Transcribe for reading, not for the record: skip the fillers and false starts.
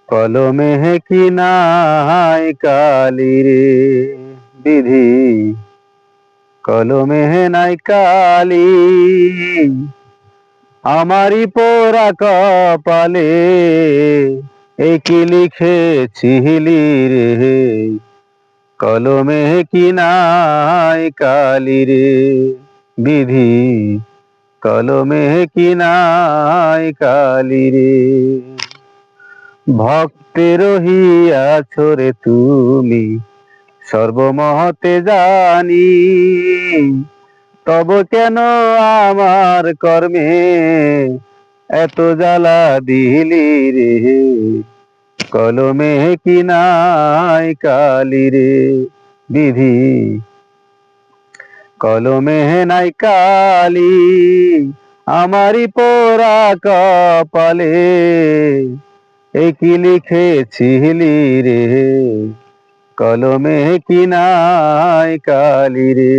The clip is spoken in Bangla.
কলমে কি নাই কালি রে বিধি, কলমে নাই কালি। আমারই পোড়া কপালে এ কি লিখেছিলি রে, কলমে কি নাই কালি রে বিধি, কলমে কি নাই কালি রে। ভক্তের রহিয়াছ রে তুমি সর্বমহতে জানি, তব কেন আমার কর্মে এত জ্বালা দিলি রে, কলমে কি নাই কালি রে বিধি, কলমে নাই কালি। আমারই পোড়া কপালে এ কি লিখেছিলি রে, কলমে কি নাই কালি রে।